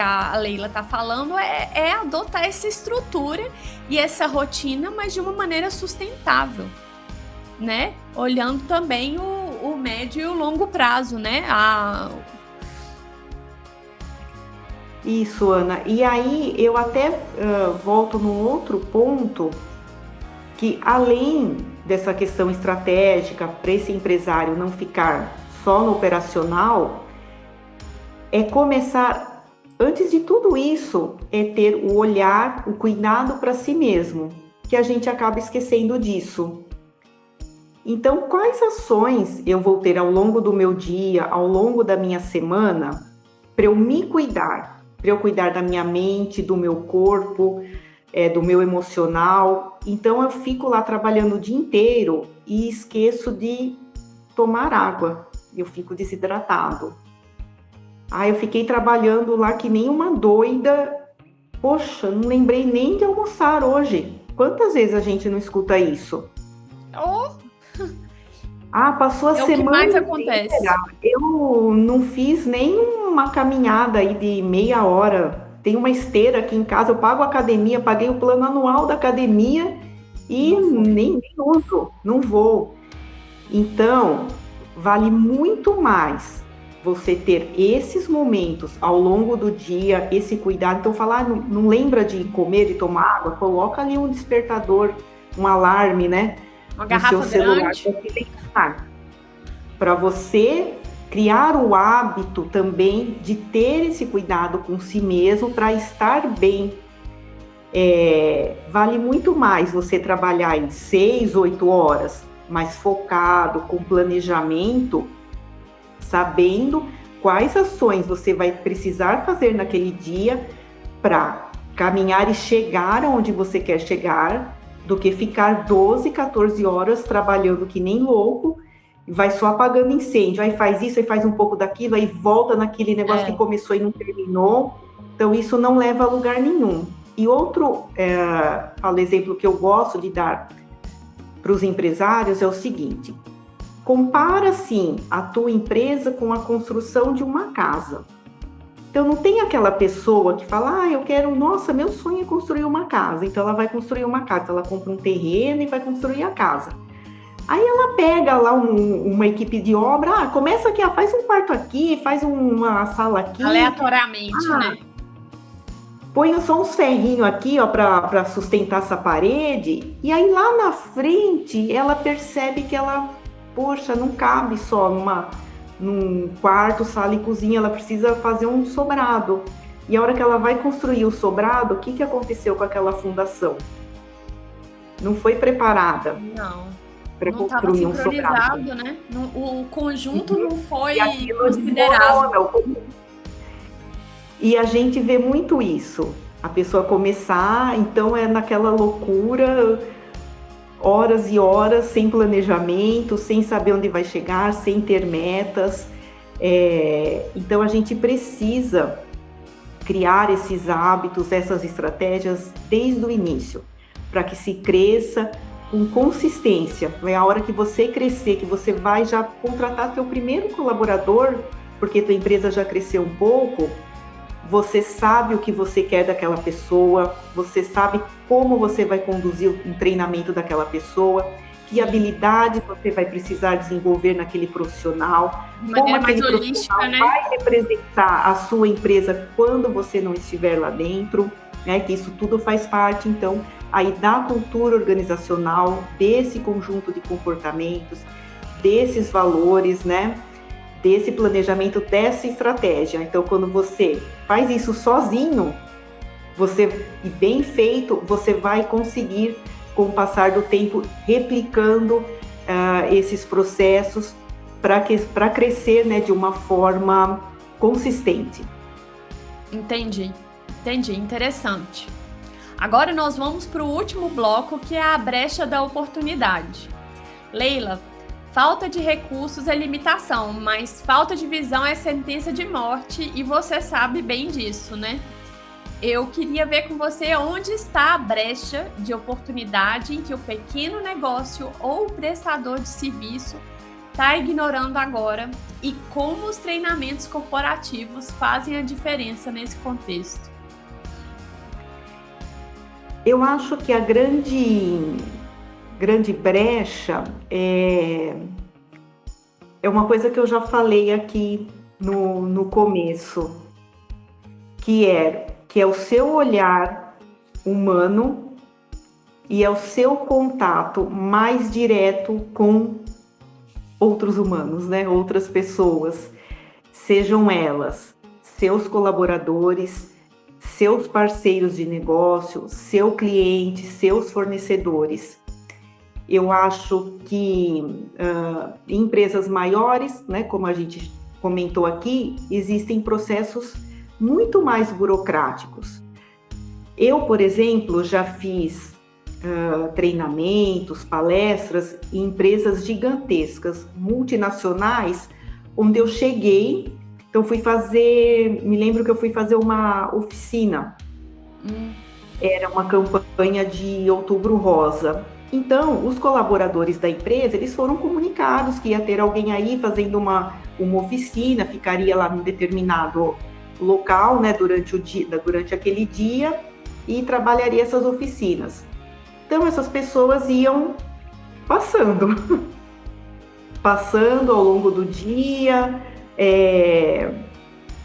a Leila está falando é adotar essa estrutura e essa rotina, mas de uma maneira sustentável, né? Olhando também o médio e o longo prazo, né? Isso, Ana. E aí eu até volto num outro ponto, que além dessa questão estratégica para esse empresário não ficar só no operacional, começar, antes de tudo isso, ter o olhar, o cuidado para si mesmo, que a gente acaba esquecendo disso. Então, quais ações eu vou ter ao longo do meu dia, ao longo da minha semana, para eu me cuidar, para eu cuidar da minha mente, do meu corpo, do meu emocional? Então, eu fico lá trabalhando o dia inteiro e esqueço de tomar água, eu fico desidratado. Eu fiquei trabalhando lá que nem uma doida. Poxa, não lembrei nem de almoçar hoje. Quantas vezes a gente não escuta isso? Passou a semana. O que mais acontece? Eu não fiz nem uma caminhada aí de meia hora. Tem uma esteira aqui em casa, eu pago a academia, paguei o plano anual da academia e nem uso, não vou. Então, vale muito mais você ter esses momentos ao longo do dia, esse cuidado. Então, falar, não lembra de comer, de tomar água, coloca ali um despertador, um alarme, né? Uma garrafa no seu celular, para você criar o hábito também de ter esse cuidado com si mesmo para estar bem. Vale muito mais você trabalhar em 6, 8 horas, mas focado, com planejamento, sabendo quais ações você vai precisar fazer naquele dia para caminhar e chegar onde você quer chegar, do que ficar 12, 14 horas trabalhando que nem louco, vai só apagando incêndio, aí faz isso, aí faz um pouco daquilo, aí volta naquele negócio que começou e não terminou. Então, isso não leva a lugar nenhum. E outro exemplo que eu gosto de dar para os empresários é o seguinte: compara, assim, a tua empresa com a construção de uma casa. Então, não tem aquela pessoa que fala, nossa, meu sonho é construir uma casa. Então, ela vai construir uma casa, ela compra um terreno e vai construir a casa. Aí ela pega lá uma equipe de obra, começa aqui, faz um quarto aqui, faz uma sala aqui. Aleatoriamente, né? Põe só uns ferrinhos aqui, para sustentar essa parede. E aí lá na frente, ela percebe que poxa, não cabe só num quarto, sala e cozinha, ela precisa fazer um sobrado. E a hora que ela vai construir o sobrado, o que aconteceu com aquela fundação? Não foi preparada. Não. Para construir um sobrado, né? O conjunto não foi considerado. E a gente vê muito isso. A pessoa começar, então naquela loucura. horas e horas sem planejamento, sem saber onde vai chegar, sem ter metas. Então a gente precisa criar esses hábitos, essas estratégias desde o início, para que se cresça com consistência. É a hora que você crescer, que você vai já contratar seu primeiro colaborador, porque tua empresa já cresceu um pouco, você sabe o que você quer daquela pessoa, você sabe como você vai conduzir um treinamento daquela pessoa, que habilidade você vai precisar desenvolver naquele profissional, De como maneira mais aquele holística, profissional né? vai representar a sua empresa quando você não estiver lá dentro, né? Que isso tudo faz parte, então, aí da cultura organizacional, desse conjunto de comportamentos, desses valores, né? Desse planejamento, dessa estratégia. Então, quando você faz isso sozinho, e bem feito, você vai conseguir, com o passar do tempo, replicando esses processos para crescer, né, de uma forma consistente. Entendi, interessante. Agora nós vamos para o último bloco, que é a brecha da oportunidade. Leila, falta de recursos é limitação, mas falta de visão é sentença de morte, e você sabe bem disso, né? Eu queria ver com você onde está a brecha de oportunidade em que o pequeno negócio ou o prestador de serviço está ignorando agora, e como os treinamentos corporativos fazem a diferença nesse contexto. Eu acho que a grande brecha é uma coisa que eu já falei aqui no começo, que é o seu olhar humano e é o seu contato mais direto com outros humanos, né? Outras pessoas, sejam elas seus colaboradores, seus parceiros de negócio, seu cliente, seus fornecedores. Eu acho que em empresas maiores, né, como a gente comentou aqui, existem processos muito mais burocráticos. Eu, por exemplo, já fiz treinamentos, palestras em empresas gigantescas, multinacionais, onde eu cheguei, então me lembro que eu fui fazer uma oficina, era uma campanha de Outubro Rosa. Então, os colaboradores da empresa, eles foram comunicados que ia ter alguém aí fazendo uma oficina, ficaria lá num determinado local, né, durante aquele dia, e trabalharia essas oficinas. Então, essas pessoas iam passando ao longo do dia,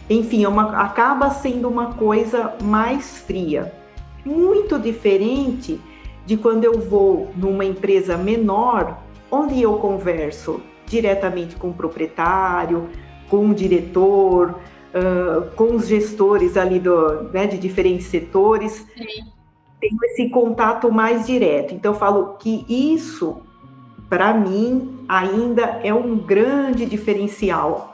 enfim, acaba sendo uma coisa mais fria, muito diferente de quando eu vou numa empresa menor, onde eu converso diretamente com o proprietário, com o diretor, com os gestores ali de diferentes setores. Sim. Tenho esse contato mais direto. Então, eu falo que isso, para mim, ainda é um grande diferencial,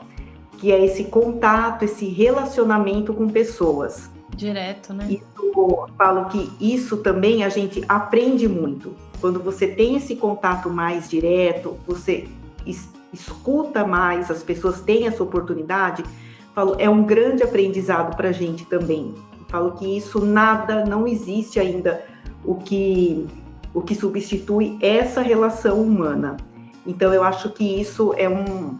que é esse contato, esse relacionamento com pessoas. Direto, né? Eu falo que isso também a gente aprende muito. Quando você tem esse contato mais direto, você escuta mais, as pessoas têm essa oportunidade, falo, é um grande aprendizado para a gente também. Falo que isso não existe ainda o que substitui essa relação humana. Então, eu acho que isso é um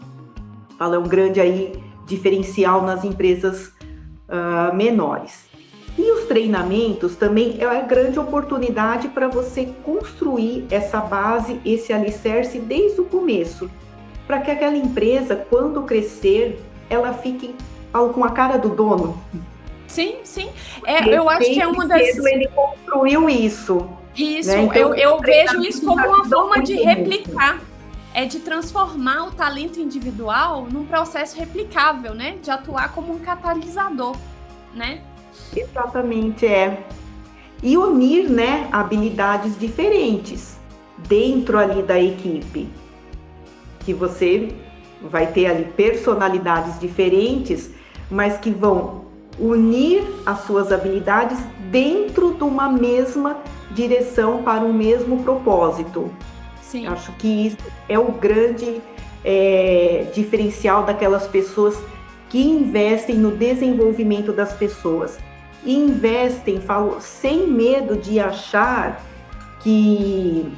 grande aí diferencial nas empresas menores. E os treinamentos também é uma grande oportunidade para você construir essa base, esse alicerce desde o começo, para que aquela empresa, quando crescer, ela fique com a cara do dono. Sim. Eu acho que é uma das... Ele construiu isso. Isso, né? Então, eu vejo isso como uma forma de replicar, de transformar o talento individual num processo replicável, né? De atuar como um catalisador, né? Exatamente, E unir, né, habilidades diferentes dentro ali da equipe, que você vai ter ali personalidades diferentes, mas que vão unir as suas habilidades dentro de uma mesma direção para o mesmo propósito. Sim. Acho que isso é o grande diferencial daquelas pessoas que investem no desenvolvimento das pessoas. E investem, falo, sem medo de achar que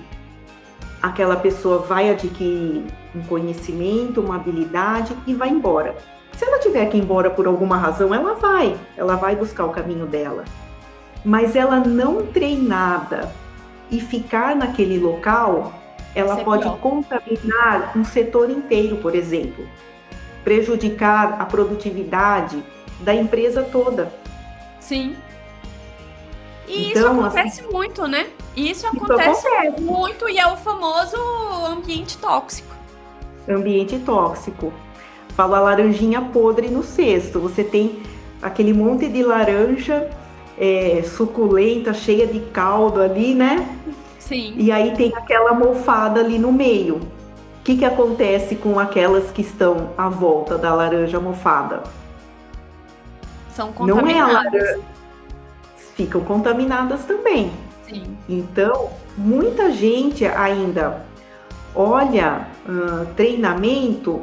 aquela pessoa vai adquirir um conhecimento, uma habilidade e vai embora. Se ela tiver que ir embora por alguma razão, ela vai buscar o caminho dela. Mas ela não treinada e ficar naquele local, ela pode contaminar um setor inteiro, por exemplo, prejudicar a produtividade da empresa toda. Sim. E então, isso acontece assim, muito, né? Isso acontece muito e é o famoso ambiente tóxico. Ambiente tóxico. Falo a laranjinha podre no cesto. Você tem aquele monte de laranja suculenta, cheia de caldo ali, né? Sim. E aí tem aquela mofada ali no meio. O que acontece com aquelas que estão à volta da laranja mofada? São contaminadas. Não é a laranja. Ficam contaminadas também. Sim. Então, muita gente ainda olha treinamento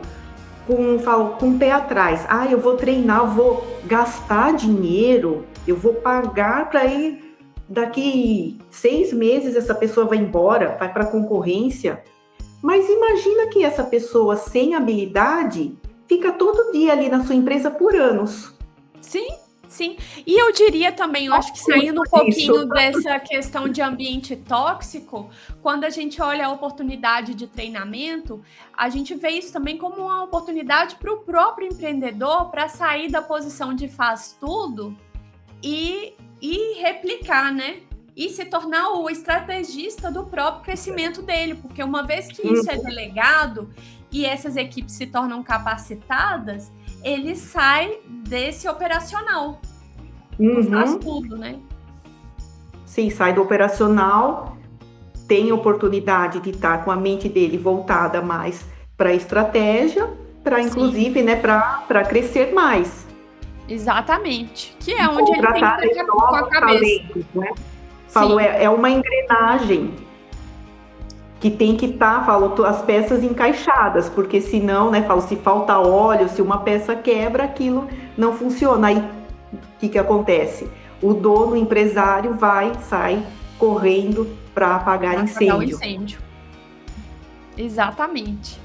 com o pé atrás. Eu vou treinar, vou gastar dinheiro, eu vou pagar para ir. Daqui 6 meses essa pessoa vai embora, vai para a concorrência. Mas imagina que essa pessoa sem habilidade fica todo dia ali na sua empresa por anos. Sim. Sim, e eu diria também, eu acho que saindo um pouquinho dessa questão de ambiente tóxico, quando a gente olha a oportunidade de treinamento, a gente vê isso também como uma oportunidade para o próprio empreendedor para sair da posição de faz tudo e replicar, né? E se tornar o estrategista do próprio crescimento dele, porque uma vez que isso é delegado e essas equipes se tornam capacitadas, ele sai desse operacional. Faz tudo, né? Sim, sai do operacional, tem oportunidade de estar com a mente dele voltada mais para a estratégia, para inclusive, né, para crescer mais. Exatamente. Que é onde ele tem que estar com a cabeça. Talentos, né? Falo, é uma engrenagem que tem que estar, as peças encaixadas, porque senão, né, se falta óleo, se uma peça quebra, aquilo não funciona. Aí, o que acontece? O dono, o empresário sai correndo para apagar incêndio. Exatamente.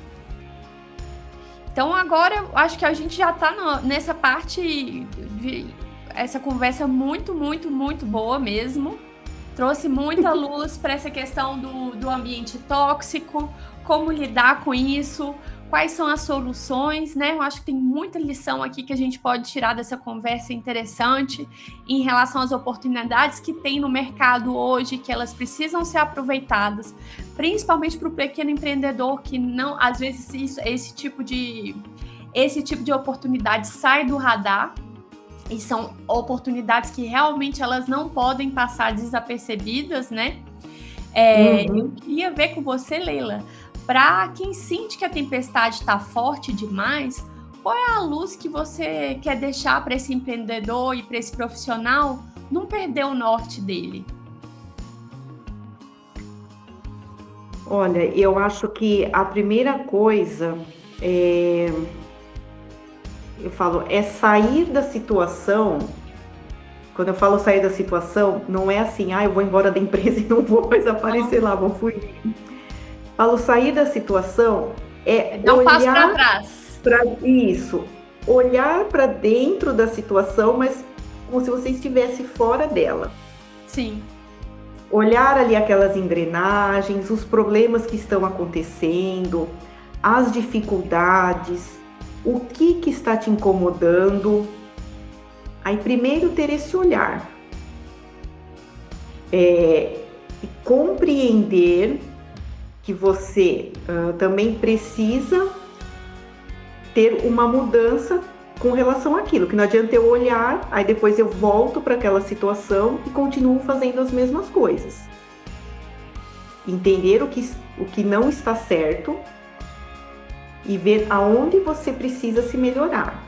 Então, agora, eu acho que a gente já está nessa parte, essa conversa muito, muito, muito boa mesmo. Trouxe muita luz para essa questão do ambiente tóxico, como lidar com isso, quais são as soluções, né? Eu acho que tem muita lição aqui que a gente pode tirar dessa conversa interessante em relação às oportunidades que tem no mercado hoje, que elas precisam ser aproveitadas, principalmente para o pequeno empreendedor que não, às vezes, esse tipo de oportunidade sai do radar. E são oportunidades que realmente elas não podem passar desapercebidas, né? Eu queria ver com você, Leila, para quem sente que a tempestade está forte demais, qual é a luz que você quer deixar para esse empreendedor e para esse profissional não perder o norte dele? Olha, eu acho que a primeira coisa é sair da situação. Quando eu falo sair da situação, não é assim, eu vou embora da empresa e não vou mais aparecer lá, vou fugir. Falo sair da situação dar um passo para trás. Isso, olhar para dentro da situação, mas como se você estivesse fora dela. Sim. Olhar ali aquelas engrenagens, os problemas que estão acontecendo, as dificuldades, o que está te incomodando. Aí primeiro ter esse olhar, e compreender que você também precisa ter uma mudança com relação àquilo, que não adianta eu olhar, aí depois eu volto para aquela situação e continuo fazendo as mesmas coisas. Entender o que não está certo e ver aonde você precisa se melhorar.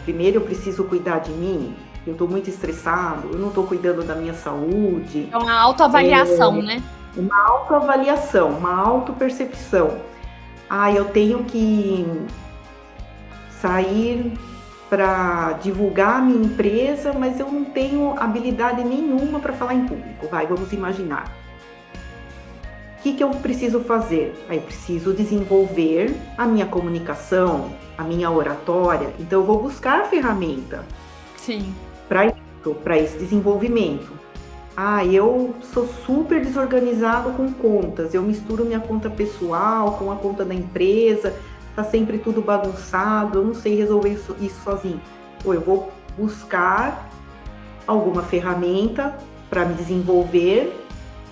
Primeiro eu preciso cuidar de mim, eu estou muito estressado, eu não estou cuidando da minha saúde. É uma autoavaliação, né? Uma autoavaliação, uma autopercepção. Eu tenho que sair para divulgar a minha empresa, mas eu não tenho habilidade nenhuma para falar em público. Vamos imaginar. O que eu preciso fazer? Eu preciso desenvolver a minha comunicação, a minha oratória. Então, eu vou buscar a ferramenta para esse desenvolvimento. Eu sou super desorganizado com contas. Eu misturo minha conta pessoal com a conta da empresa. Tá sempre tudo bagunçado, eu não sei resolver isso sozinho. Ou eu vou buscar alguma ferramenta para me desenvolver,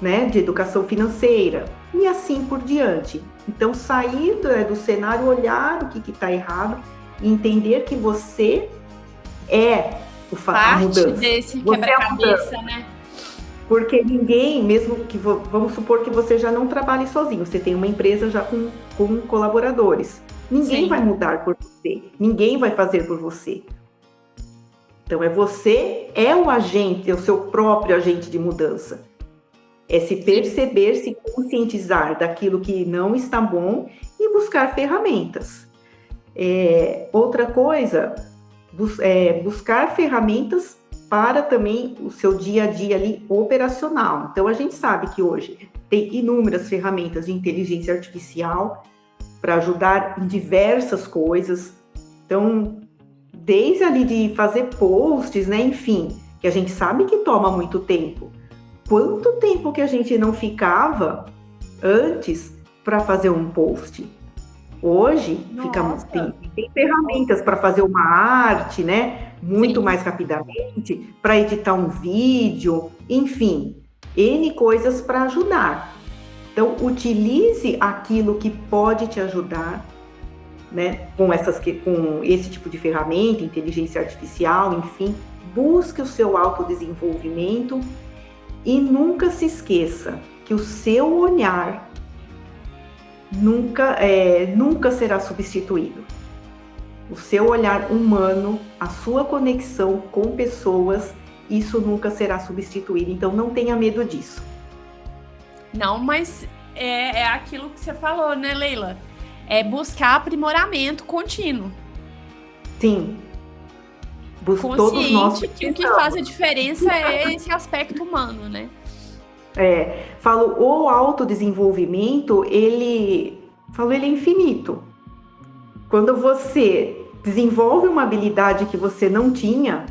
né, de educação financeira, e assim por diante. Então, sair do cenário, olhar o que está errado e entender que você é o fator mudança. Parte desse quebra-cabeça, né? Porque ninguém, mesmo que, vamos supor que você já não trabalhe sozinho, você tem uma empresa já com colaboradores. Ninguém vai mudar por você, ninguém vai fazer por você. Então, você é o agente, é o seu próprio agente de mudança. É se perceber, se conscientizar daquilo que não está bom e buscar ferramentas. Outra coisa, buscar ferramentas para também o seu dia a dia ali operacional. Então, a gente sabe que hoje tem inúmeras ferramentas de inteligência artificial para ajudar em diversas coisas. Então, desde ali de fazer posts, né, enfim, que a gente sabe que toma muito tempo. Quanto tempo que a gente não ficava antes para fazer um post? Hoje, tem ferramentas para fazer uma arte, né, muito mais rapidamente, para editar um vídeo, enfim, N coisas para ajudar. Então, utilize aquilo que pode te ajudar, né, com esse tipo de ferramenta, inteligência artificial, enfim, busque o seu autodesenvolvimento e nunca se esqueça que o seu olhar nunca será substituído. O seu olhar humano, a sua conexão com pessoas, isso nunca será substituído. Então, não tenha medo disso. Não, mas é aquilo que você falou, né, Leila? É buscar aprimoramento contínuo. Sim. Todos nós que o que faz a diferença é esse aspecto humano, né? O autodesenvolvimento, ele é infinito. Quando você desenvolve uma habilidade que você não tinha,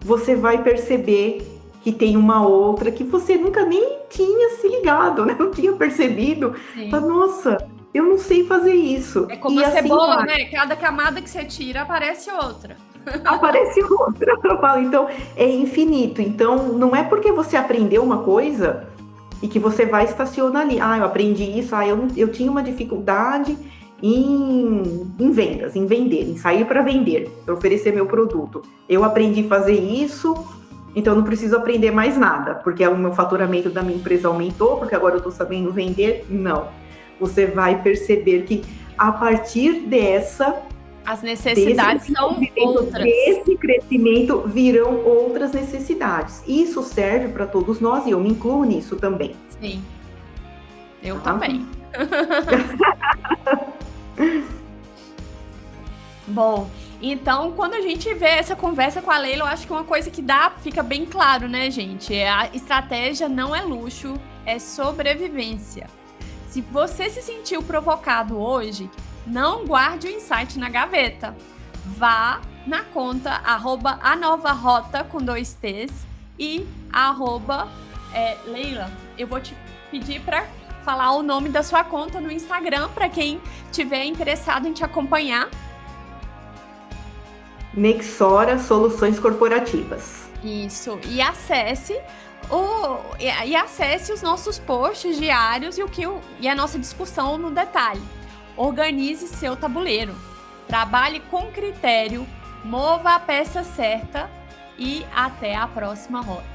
você vai perceber que tem uma outra que você nunca nem tinha se ligado, né? Não tinha percebido. Fala, nossa, eu não sei fazer isso. É como a cebola, né? Cada camada que você tira, aparece outra. Aparece outra. Eu falo, então, é infinito. Então, não é porque você aprendeu uma coisa e que você vai estacionar ali. Eu aprendi isso, eu tinha uma dificuldade em vendas, em vender, em sair para vender, para oferecer meu produto. Eu aprendi a fazer isso, então não preciso aprender mais nada, porque o meu faturamento da minha empresa aumentou, porque agora eu estou sabendo vender. Não. Você vai perceber que a partir as necessidades são outras. Desse crescimento virão outras necessidades. Isso serve para todos nós e eu me incluo nisso também. Sim. Eu também. Bom, então, quando a gente vê essa conversa com a Leila, eu acho que uma coisa que fica bem claro, né, gente? A estratégia não é luxo, é sobrevivência. Se você se sentiu provocado hoje, não guarde o insight na gaveta. Vá na conta @anovarota com 2 T's e Leila, eu vou te pedir para falar o nome da sua conta no Instagram para quem tiver interessado em te acompanhar. Nexora Soluções Corporativas. Isso, e acesse os nossos posts diários e a nossa discussão no detalhe. Organize seu tabuleiro, trabalhe com critério, mova a peça certa e até a próxima rota.